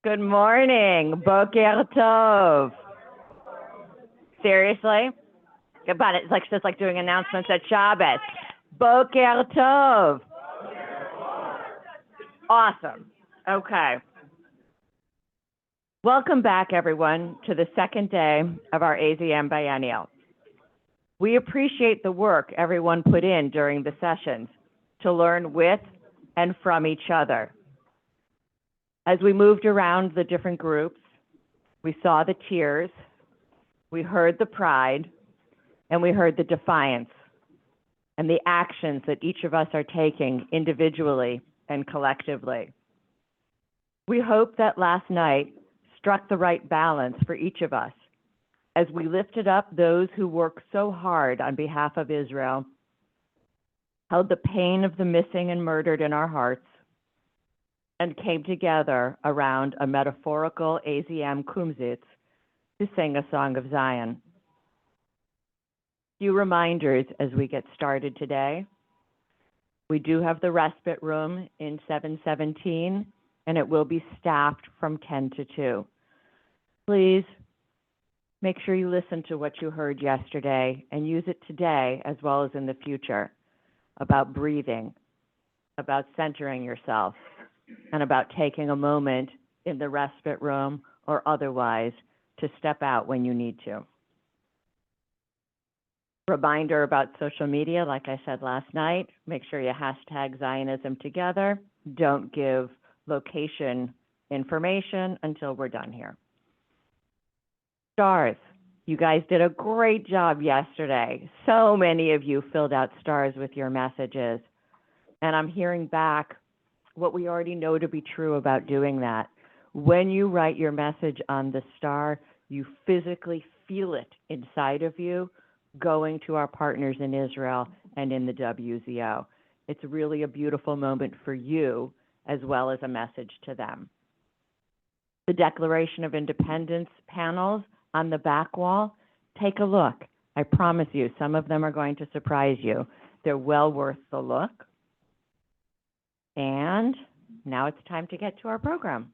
Good morning. Boker Tov. Seriously? But it's like just like doing announcements at Shabbos. Boker Tov. Awesome. Okay. Welcome back, everyone, to the second day of our AZM Biennial. We appreciate the work everyone put in during the sessions to learn with and from each other. As we moved around the different groups, we saw the tears, we heard the pride, and we heard the defiance and the actions that each of us are taking individually and collectively. We hope that last night struck the right balance for each of us as we lifted up those who work so hard on behalf of Israel, held the pain of the missing and murdered in our hearts, and came together around a metaphorical AZM kumsitz to sing a song of Zion. Few reminders as we get started today. We do have the respite room in 717, and it will be staffed from 10 to 2. Please make sure you listen to what you heard yesterday and use it today as well as in the future about breathing, about centering yourself, and about taking a moment in the respite room or otherwise to step out when you need to. Reminder about social media, like I said last night, make sure you hashtag Zionism together. Don't give location information until we're done here. Stars. You guys did a great job yesterday. So many of you filled out stars with your messages. And I'm hearing back what we already know to be true about doing that. When you write your message on the star, you physically feel it inside of you going to our partners in Israel and in the WZO. It's really a beautiful moment for you as well as a message to them. The Declaration of Independence panels on the back wall, take a look. I promise you, some of them are going to surprise you. They're well worth the look. And now it's time to get to our program.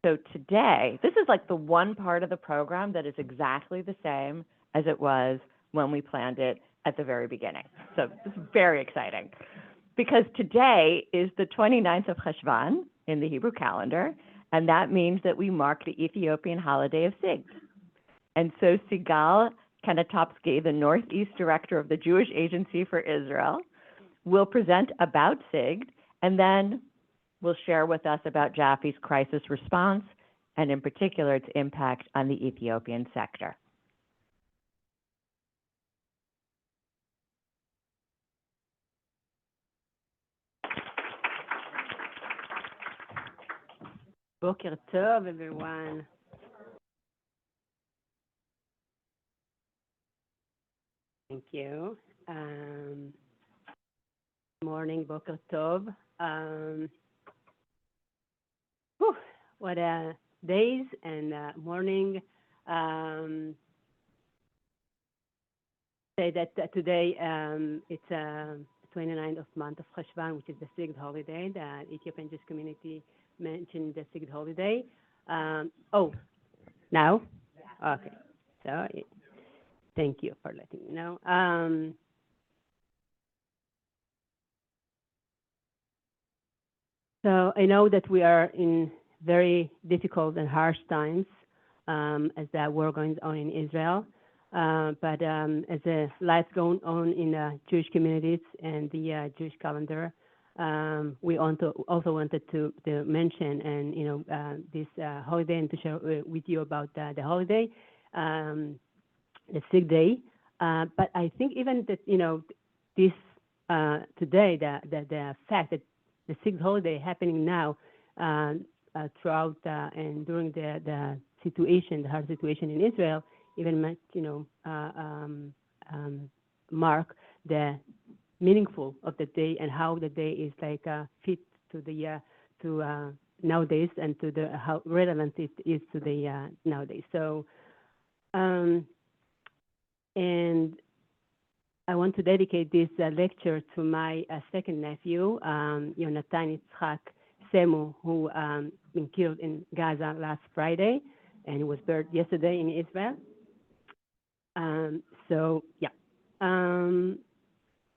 So today, this is like the one part of the program that is exactly the same as it was when we planned it at the very beginning. So this is very exciting because today is the 29th of Cheshvan in the Hebrew calendar, and that means that we mark the Ethiopian holiday of Sigd. And so Sigal Kanotopsky, the Northeast Director of the Jewish Agency for Israel, will present about Sigd, and then will share with us about JAFI's crisis response, and in particular, its impact on the Ethiopian sector. Boker Tov, everyone. Thank you. Morning, Boker Tov. What a days and morning. Say that today it's 29th of month of Cheshvan, which is the Sigd holiday. The Ethiopian Jewish community mentioned the Sigd holiday. Oh, now? Okay. So thank you for letting me know. So I know that we are in very difficult and harsh times as the war going on in Israel. But as the life going on in the Jewish communities and the Jewish calendar, we also wanted to mention and this holiday and to share with you about the holiday, the Sigd Day. But I think even that this today the fact that the Sigd holiday happening now throughout and during the situation, the hard situation in Israel, even might mark the meaningful of the day and how the day is like fit to the to nowadays and to the how relevant it is to the nowadays. So and I want to dedicate this lecture to my second nephew, Yonatan Yitzchak Semu, who been killed in Gaza last Friday, and he was buried yesterday in Israel. So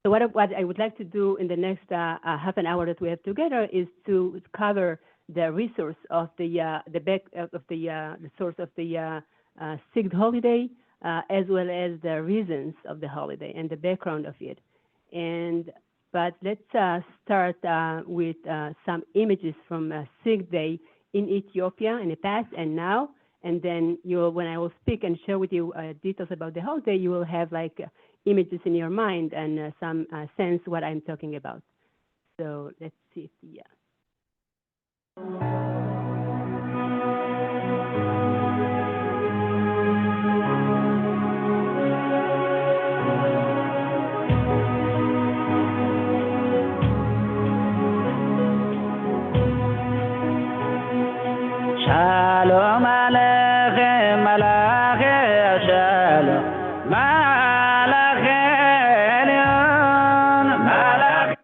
what I would like to do in the next half an hour that we have together is to cover the resource of the source of the Sigd holiday, as well as the reasons of the holiday and the background of it. But let's start with some images from Sigd Day in Ethiopia in the past and now. And then when I will speak and share with you details about the holiday, you will have like images in your mind and some sense what I'm talking about. So let's see. Shalom Aleichem, Malachei Shalom, Malachei Elyon, Malachei.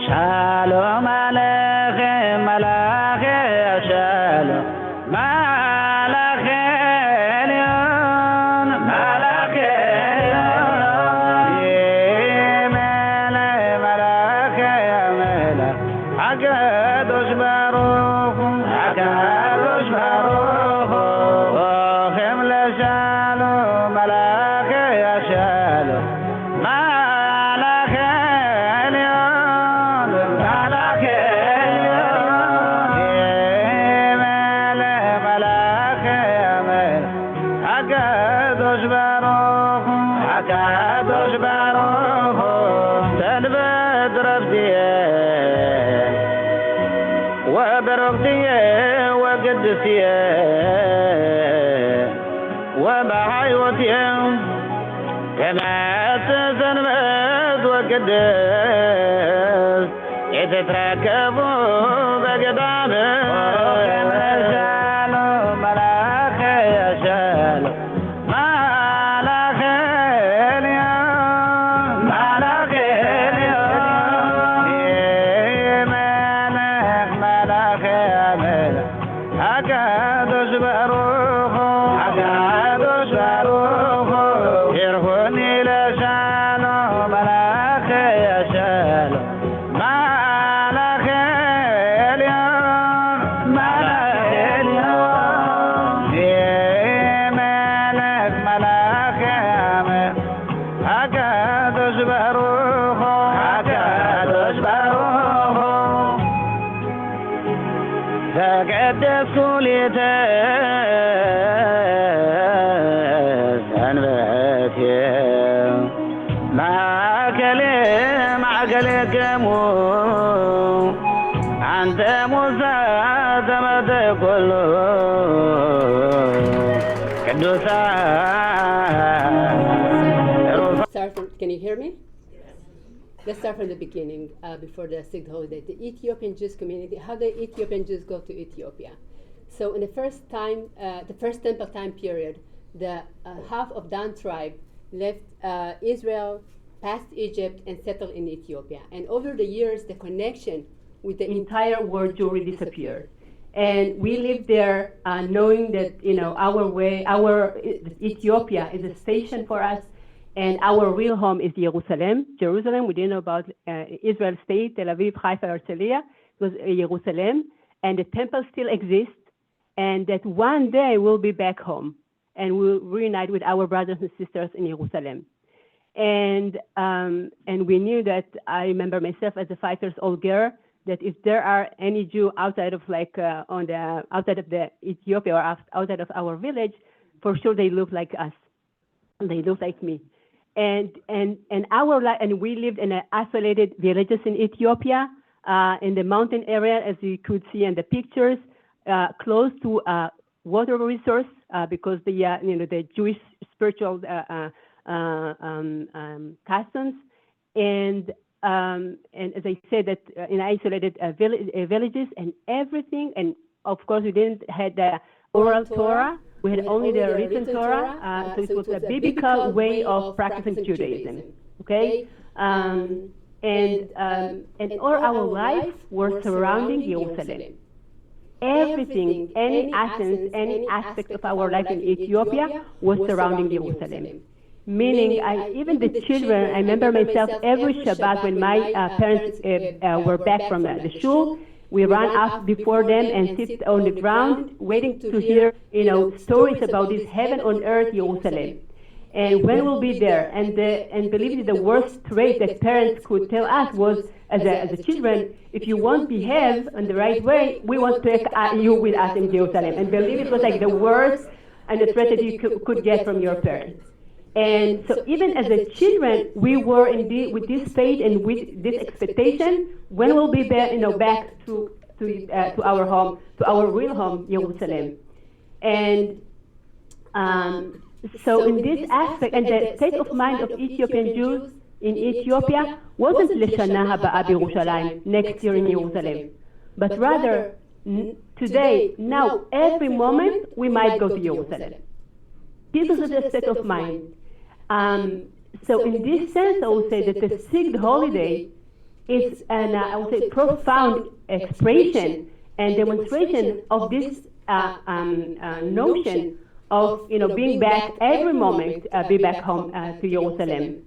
Shalom Aleichem, Malachei Shalom, Malachei Elyon, Malachei Elyon, Melech, Malachei Melech, HaKadosh Baruch Hu, HaKadosh Baruch Hu, Ochem leShalom, Malachei Shalom, Malachei Elyon, Malachei HaKadosh Baruch Hu, HaKadosh Baruch Hu, Tanvet Rabtiyeh, وبرغتيه وقدسيه وبحيوتيه كما تزنبت وقدس يتتركبوا بقدامه شالوا ملاخي شالوا ملاخي اليوم ملاخي اليوم ملك ملاخي ملك HaKadosh Baruch Hu, HaKadosh Baruch Hu, Yirchuni leShalom, Malachei Shalom, Malachei Elyon, Malachei Elyon, Melech Malachei Melech, HaKadosh Baruch Hu, HaKadosh Baruch Hu. تقدس كليتك أنبتي معك مو أنت موسى تمت كله قدوسا. Can you hear me? Let's start from the beginning, before the Sigd holiday. The Ethiopian Jewish community, how the Ethiopian Jews go to Ethiopia. So in the first temple time period, the half of Dan tribe left Israel, passed Egypt, and settled in Ethiopia. And over the years, the connection with the entire world Jewry disappeared. And we lived there knowing that, our Ethiopia is a station for us. And our real home is Jerusalem. We didn't know about Israel state, Tel Aviv, Haifa, Herzliya. It was Jerusalem. And the temple still exists. And that one day we'll be back home. And we'll reunite with our brothers and sisters in Jerusalem. And we knew that, I remember myself as a 5-year-old girl, that if there are any Jew outside of outside of the Ethiopia or outside of our village, for sure they look like us. They look like me. And we lived in isolated villages in Ethiopia, in the mountain area, as you could see in the pictures, close to water resource, because the Jewish spiritual customs, and and as I said, that in isolated villages and everything, and of course we didn't have the oral Torah, we had only the written Torah, so it was a biblical way of practicing Judaism, okay? And all our life were surrounding Jerusalem. Everything, any essence, any aspect of our life in Ethiopia was surrounding Jerusalem. Meaning, even the children, I remember myself every Shabbat when my parents were back from the shul, we ran up before them and sit on the ground waiting to hear, stories about this heaven on earth Jerusalem. And when we'll be there. And believe me, the worst trait that parents could tell us was, as a children, if you won't behave in the right way, we want to take you with us in Jerusalem. And believe it was like the worst and the threat that you could get from your parents. And so even as a children, we were indeed with this faith and with this expectation, when we'll be back, back to our home, to our real home, Jerusalem. And so in this aspect, and the state of mind of Ethiopian Jews in Ethiopia wasn't Leshana Haba'a B'Yerushalayim, next year in Jerusalem, but rather today, now, every moment, we might go to Jerusalem. This is the state of mind. So in this sense, I would say that the Sigd holiday is I would say, profound expression and demonstration of this notion of being back every moment, be back home to Jerusalem.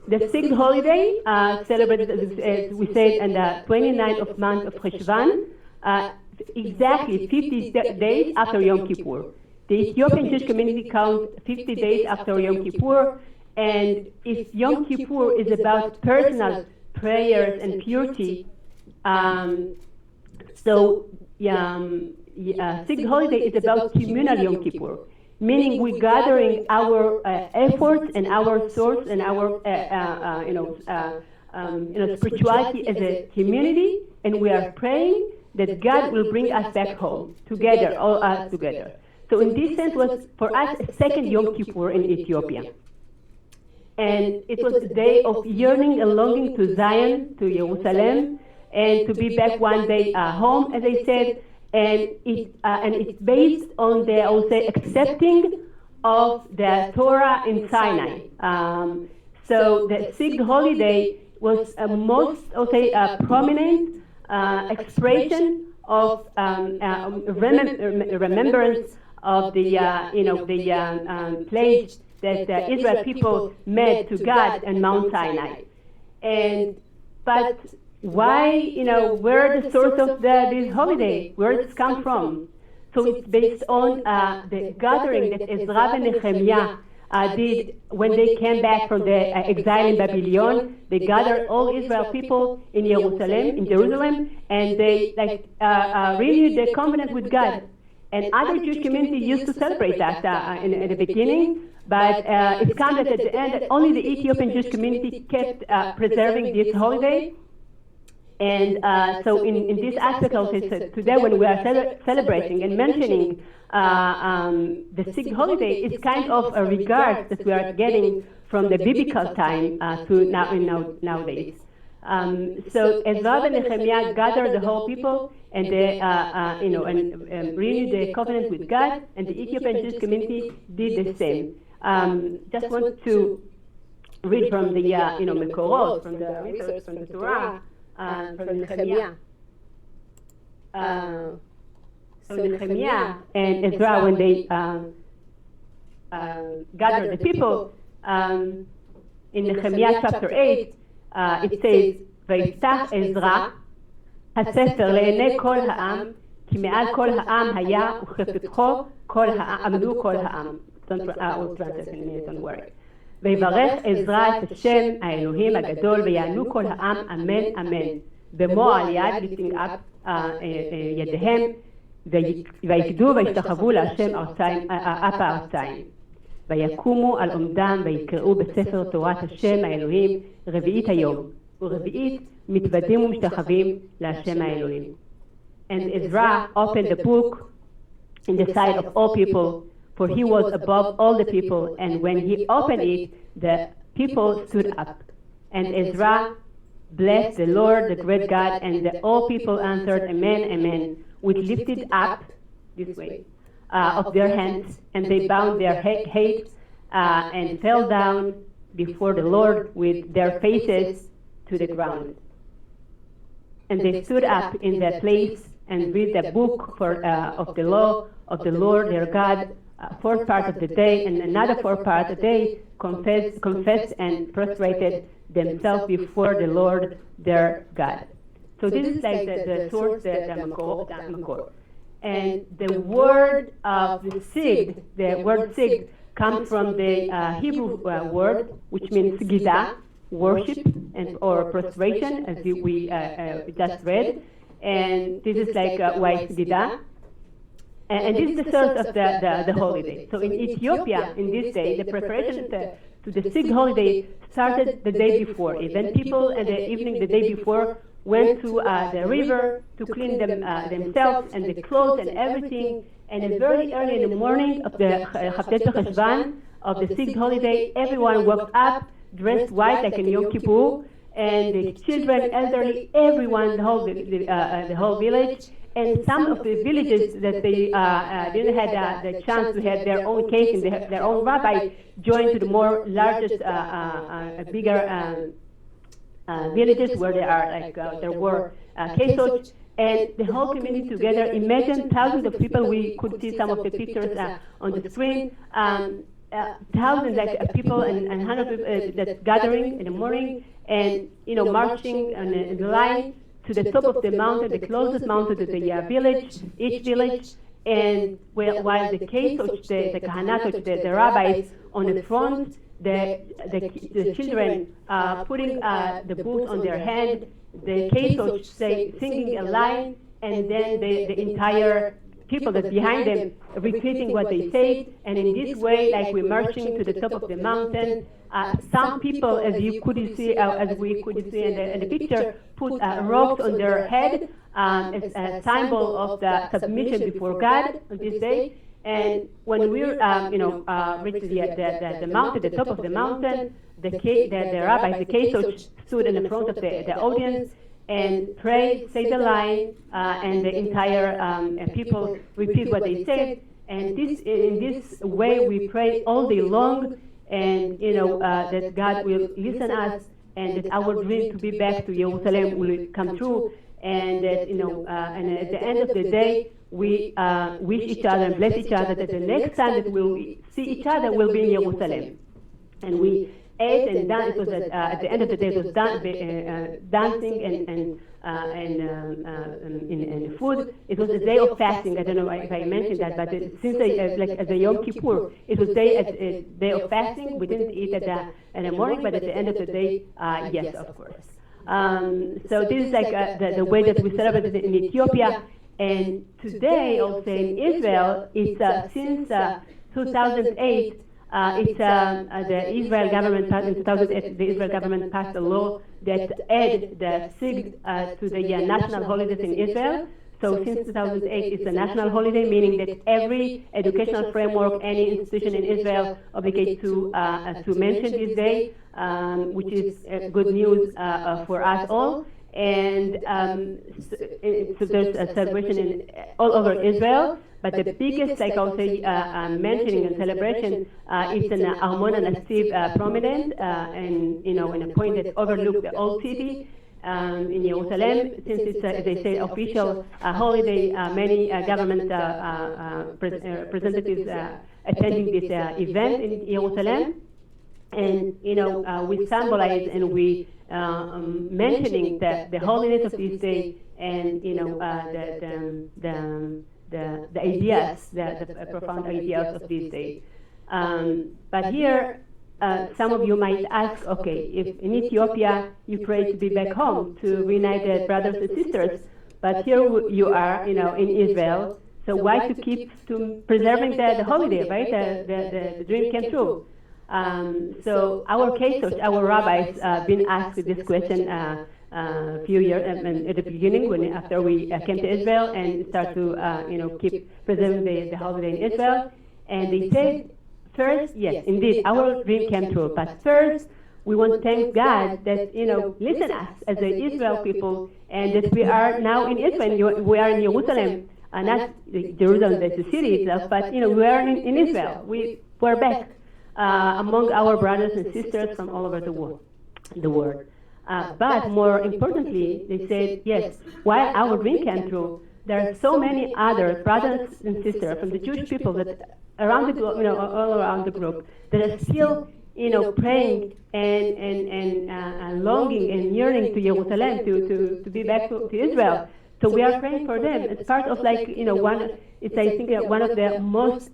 The Sigd holiday celebrated, as we said, on the 29th of month of Cheshvan, exactly 50 days after Yom Kippur. The Ethiopian Jewish community counts 50 days after Yom Kippur, and if Yom Kippur is about personal prayers and purity, Sigd holiday is about communal Yom Kippur, meaning we're gathering our efforts and our source and our spirituality as a community, and we are praying that God will bring us back home together, all us together. So in this sense was for us a second Yom Kippur in Ethiopia. And it was a day of yearning and longing to Zion, to Jerusalem, and to be back one day home, as I said. And it's based on the, I would say, accepting of the Torah in Sinai. So the Sigd holiday was a most, I would say, prominent expression of remembrance of the pledge that the Israel people made to God on Mount Sinai. But why, where the source of this holiday, where does it come from? So it's based on the gathering that Ezra and Nehemiah did when they came back from the exile in Babylon. They gathered all Israel people in Jerusalem, and they renewed their covenant with God. And other Jewish communities used to celebrate that in the beginning, but it comes at the end that only the Ethiopian Jewish community kept preserving this holiday. And so in this aspect, I would say today when we are celebrating and mentioning the Sigd holiday, it's kind of a regard that we are getting from the biblical time to nowadays. So Ezra and Nehemiah gathered the whole people, and they renewed the covenant with God, and the Ethiopian Jewish community did the same. Just want to read from the Mekorot, from the resource, from the Torah, from Nehemiah. So Nehemiah and Ezra, when they gathered the people, in Nehemiah chapter 8, it says, ויפתח עזרא הספר לעיני כל העם, כי מעל כל העם היה וכפתחו עמדו כל העם. Don't worry. ויברך עזרא את השם האלוהים הגדול, ויענו כל העם אמן אמן. במו על יד lifting up ידיהם, ויקדו וישתחוו להשם אף הארציים. ויקומו על עומדם ויקראו בספר תורת השם האלוהים רביעית היום, ורביעית מתוודים ומשתחווים להשם האלוהים. And Ezra opened the book in the sight of all people, for he was above all the people, and when he opened it, the people stood up. And Ezra bless the Lord, the great God, and all people answered, Amen, Amen, with lifted up this way of their hands, and they bowed their heads and fell down before the Lord with their faces to the ground. And they stood up in their place and read the book of the law of the Lord their God, fourth part of the day, and another fourth part of the day, confessed and prostrated themselves before the Lord their God. So this is like the source, the makor. And the word of the Sigd, the word Sigd, comes from the Hebrew word, which means Sigda, worship and or prostration, as we just read. And this is like why Sigda. And this is the source of the holiday. So in Ethiopia, in this day, the preparation to the Sigd holiday started the day before. Even people in the evening, the day before, went to the river to clean themselves and the clothes and everything. And very early in the morning of the Cheshvan, of the Sigd holiday, everyone woke up, dressed white like in Yom Kippur, and the children, elderly, everyone, the whole village. And some of the villages that they didn't have the chance to have their own cake and their own rabbi joined to the more largest, bigger villages where there were kesoch, and the whole community together. Imagine thousands of people. We could see some of the pictures on the screen. Thousands of people and hundreds of people that's gathering in the morning and marching in the line to the top of the mountain, the closest mountain to the village, each village, and while the kesoch, the kahanatot, the rabbis on the front, the children putting the boots on their head, the kesoch singing a line, and then the entire people that's behind them repeating what they said. And in this way, like we're marching to the top of the mountain, some people, as we could see in the picture, put rocks on their head as a symbol of the submission before God on this day. And when we reached the mountain, the top of the mountain, the rabbis, the kesoch, stood in the front of the audience and prayed, say the line, and the entire people repeat what they said. And in this way, we pray all day long, and that God will listen us, and that our dream to be back to Jerusalem will come true, and that and at the end of the day, we wish each other and bless each other that the next time that we'll see each other will be in Jerusalem. And we ate and danced. It was at the end of the day, it was dancing and food. It was a day of fasting. I don't know if I mentioned that, but since as a Yom Kippur, it was a day of fasting. We didn't eat in the morning, but at the end of the day, yes, of course. So this is like the way that we celebrate it in Ethiopia. And today, also in Israel, it's since 2008. It's the Israel government passed in 2008. The Israel government passed a law that added the Sigd to the national holidays in Israel. So since 2008, it's a national holiday, meaning that every educational framework, any institution in Israel, obligated to mention this day, which is good news for us all. And so there's a celebration all over Israel. But the biggest, like I'll say, mentioning and celebration is in Armon Anasiv prominent, and in a point that overlooks the old city in Jerusalem. Since it's, as they say, official holiday, many government representatives attending this event in Jerusalem. And we symbolize and we mentioning the holiness of this day, and the ideas, the profound ideas of this day. But here, some of you might ask, okay, if in Ethiopia you pray to be back home, to reunite the brothers and sisters, but here you are, in Israel, so why to keep preserving the holiday, right? The dream came true. So our kesoch, our rabbis, been asked this question a few years at the beginning, after we came to Israel and start to keep preserving the holiday in Israel. And they said, first, yes, indeed, our dream came true. But first, we want to thank God that, listen us as the Israel people, and that we are now in Israel. We are in Jerusalem, not Jerusalem, the city itself, but, we are in Israel. We're back among our brothers and sisters from all over the world. But more importantly, they said, yes, while our dream came true, there are so many other brothers and sisters from the Jewish people that around the globe, all around the globe, that are still, praying and longing and yearning to Jerusalem, to be back to Israel. So we are praying for them. It's part of I think one of the most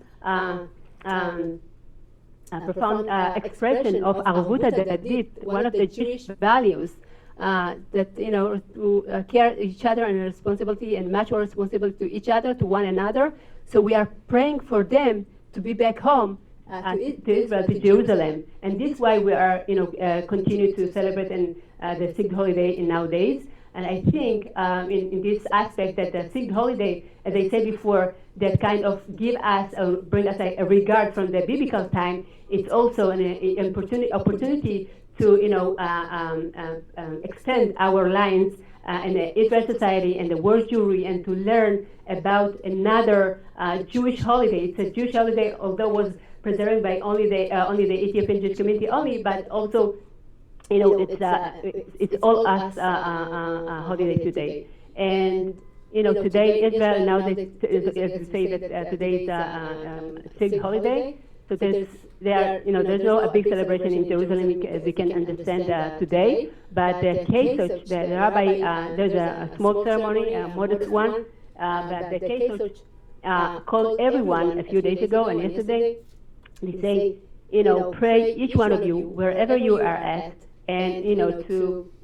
profound expression of Arvut Hadadit, one of the Jewish values, that to care each other and responsibility and much more responsibility to each other, to one another. So we are praying for them to be back home to Israel, to Jerusalem, and this is why we are continue to celebrate the Sigd holiday in nowadays. And I think in this aspect that the Sigd holiday, as I said before, that kind of give us or bring us a regard from the biblical time. It's also an opportunity to extend our lines in the Israel society and the world Jewry, and to learn about another Jewish holiday. It's a Jewish holiday, although was preserved by only the Ethiopian Jewish community only, but also it's all us holiday today. And today Israel now they say that today is Sigd holiday. So there's no a big celebration in Jerusalem as we can understand today. But the rabbi, there's a small ceremony, a modest one. But the Kesoch called everyone a few days ago and yesterday. They say, pray each one of you wherever you are at, and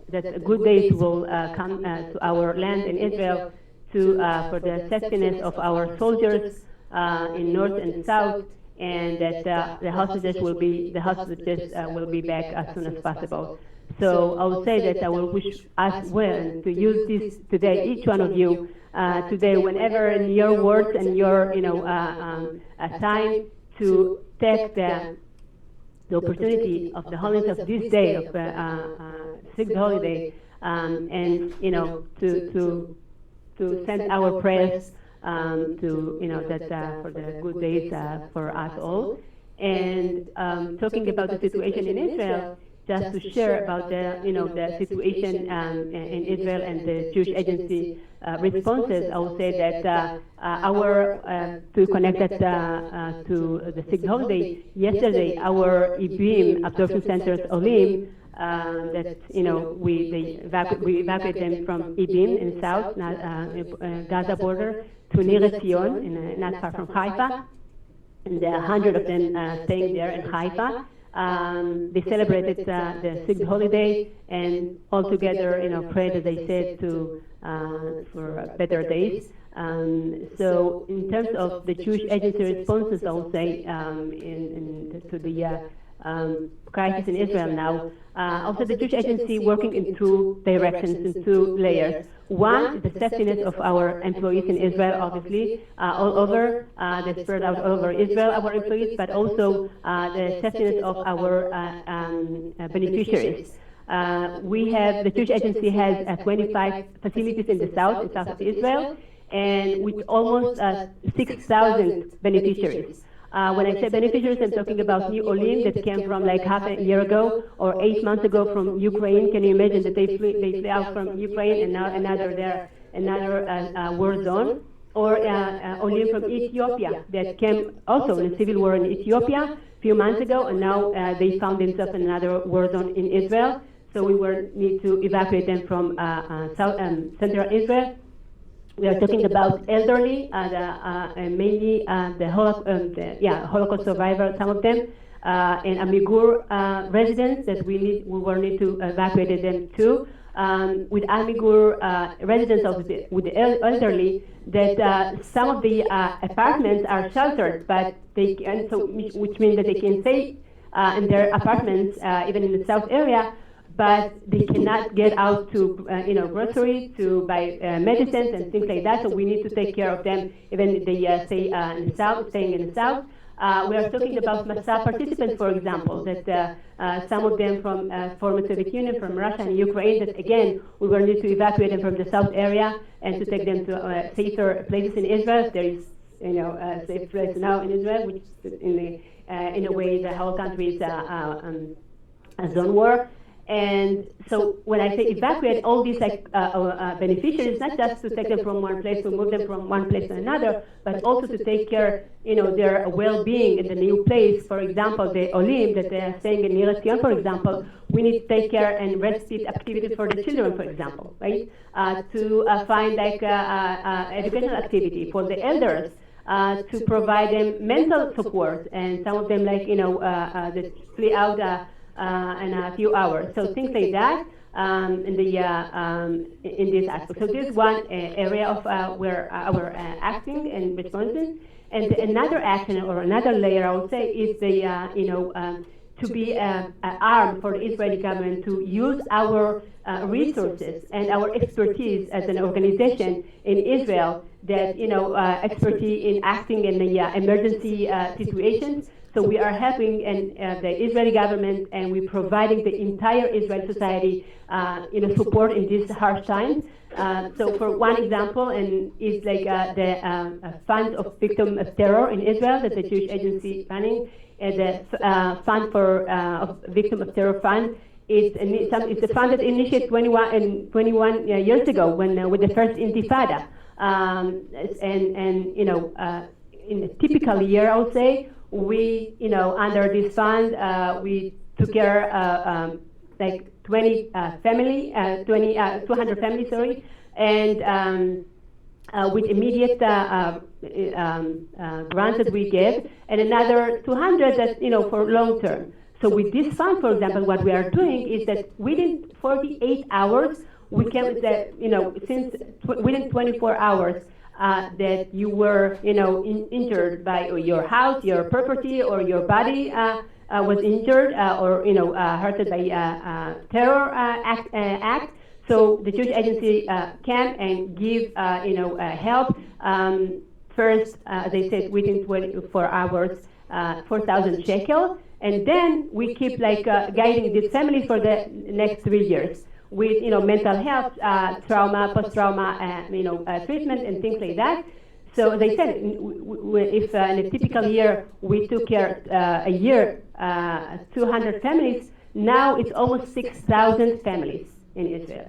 that good days will come to our land in Israel, for the safetyness of our soldiers in north and south, and that the hostages will be back as soon as possible. So I will say that I will wish us well to use this today, each one of you today, whenever in your words and your time, to take the opportunity of the holiness of this day of Sigd holiday, and to send our prayers that for the good days for us all. And talking about the situation in Israel, just to share about the situation in Israel and the Jewish Agency responses, I will say that to connect that to the Sigd holiday, yesterday our IBIM absorption centers Olim, that we evacuate them from IBIM in south Gaza border to Nir Etzion, not far from Haifa, and there are 100 of them staying there in Haifa. They celebrated the Sigd holiday, and all together, prayed, as I said, for better days. So, in terms of the Jewish Agency responses, I will say to the crisis in Israel now. Also, the Jewish Agency working in two directions, in two layers. One is the safetyness of our employees in Israel, obviously, all over, they spread out all over Israel, our employees, but also the safetyness of our beneficiaries. The Jewish Agency has 25 facilities in the south of Israel, and with almost 6,000 beneficiaries. When I say beneficiaries, I'm talking about new Olim that came from like half a year ago or 8 months ago from Ukraine. Can you imagine that they flew out from Ukraine and now another war zone? Or Olim from Ethiopia that came also in a civil war in Ethiopia a few months ago, and now they found themselves in another war zone in Israel. So we need to evacuate them from central Israel. We are talking about elderly, mainly the Holocaust survivors, some of them, and Amigur residents that we will need to evacuate them too. With Amigur residents with the elderly, that some of the apartments are sheltered, but which means that they can stay in their apartments, even in the south area, but they cannot get out to groceries, to buy medicines and things like that. So we need to take care of them, even if they staying in the south. We are talking about Masa participants, for example, that some of them from former Soviet Union, from Russia and Ukraine, that again, we will need to evacuate them from the south area and to take them to safer places in Israel. There is, a safe place now in Israel, which in a way the whole country is a zone war. And so when I say evacuate, all these beneficiaries, not just to take them from one place, to move them from one place to another, but also to take care, their well-being in the new place. For example, the Olim that they are staying in Ethiopian, for example, we need to take care and respite activities for the children, for example, right? To find educational activity for the elders, to provide them mental support, and some of them that flee out in a few hours. So things like that in this aspect. So this is one area of where our acting and responding. And another action or another layer, I would say, is the to be armed for the Israeli government to use our resources and our expertise as an organization in Israel, that expertise in acting in the emergency situations. So we are helping the Israeli government, and we're providing the entire Israeli society support in these harsh times. So for one example, and it's like the fund of victims of terror in Israel that the Jewish agency funding, the fund for victim of terror fund. It's a fund that initiated 21 years ago when with the first Intifada, in a typical year, I would say, we, under this fund, we took care of 200 families, sorry, and with immediate grants that we gave, and another 200 that, for long term. So with this fund, for example, what we are doing is that within 48 hours, we can, since within 24 hours, that you were, injured by your house, your property, or your body was injured or, hurted by terror act. So the Jewish agency can and give, help. First, as I said, within 24 hours, 4,000 shekel, and then we keep guiding these families for the next 3 years with mental health, trauma, post-trauma, treatment and things like that. So as I said, if in a typical year we took care a year 200 families, now it's almost 6,000 families in Israel.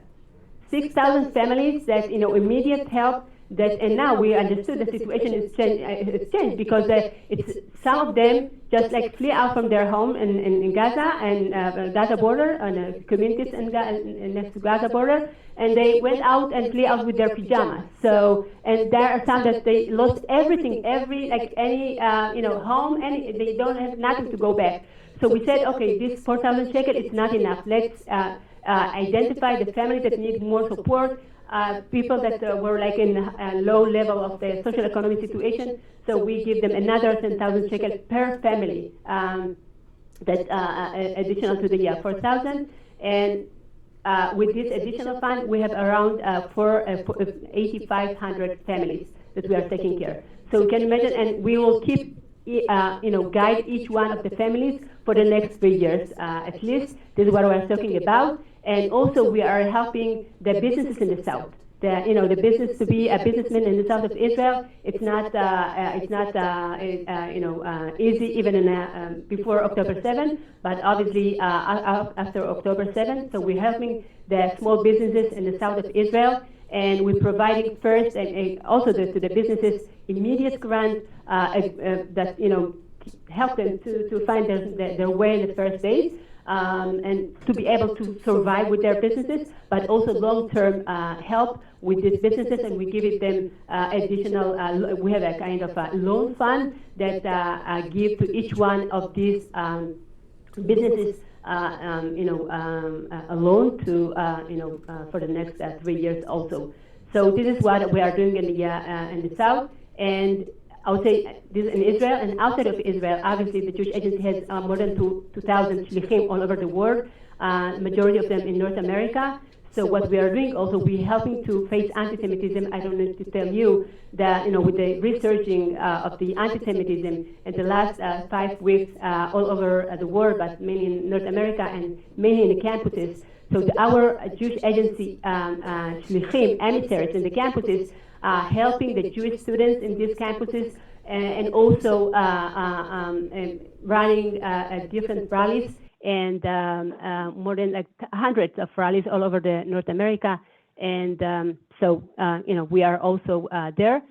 6,000 families that immediate help. And now we understood the situation is changed because it's some of them just flee out from their home in Gaza and Gaza border and communities next to Gaza border, and they went out and flee out with their pajamas. So, and there are some that they lost everything, any home, they don't have nothing to go back. So we said, okay, this 4,000 shekel is not enough. Let's identify the families that need more support. People that were in a low level of the social economic situation, so we give them another 10,000 shekel per family, that additional to the 4,000. And with this additional fund, we have around 8,500 families that we are taking care. So you can imagine, and we will keep guide each one of the families for the next 3 years at least. This is what we're talking about. And also we are helping the businesses in the south. The business, to be a businessman in the south of Israel, it's not easy even in before October 7, but obviously after October 7. So we're helping the small businesses in the south of Israel, and we're providing first and also to the businesses immediate grant that help them to find their way in the first days. And to be able to survive with their businesses, but also long-term help with these businesses, and we give it them additional. We have a kind of a loan fund that give to each one of these businesses, a loan to for the next 3 years also. So this is what we are doing in the south, and I would say this in Israel and outside of Israel. Obviously, the Jewish agency has more than 2,000 shlichim all over the world, majority of them in North America. So what we are doing also, we're helping to face anti-Semitism. I don't need to tell you that, with the researching of the anti-Semitism in the last 5 weeks all over the world, but mainly in North America and mainly in the campuses. So our Jewish agency, Shlichim, emissaries in the campuses, helping the Jewish students in these campuses and also running different rallies and more than like hundreds of rallies all over the North America. And so, we are also there.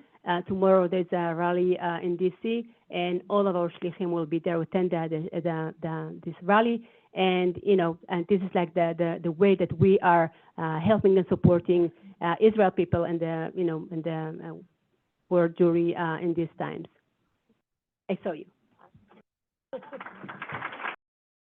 Tomorrow there's a rally in DC, and all of our shlichim will be there to attend this rally. And, and this is like the way that we are helping and supporting Israel people and the world Jewry in these times. I saw you.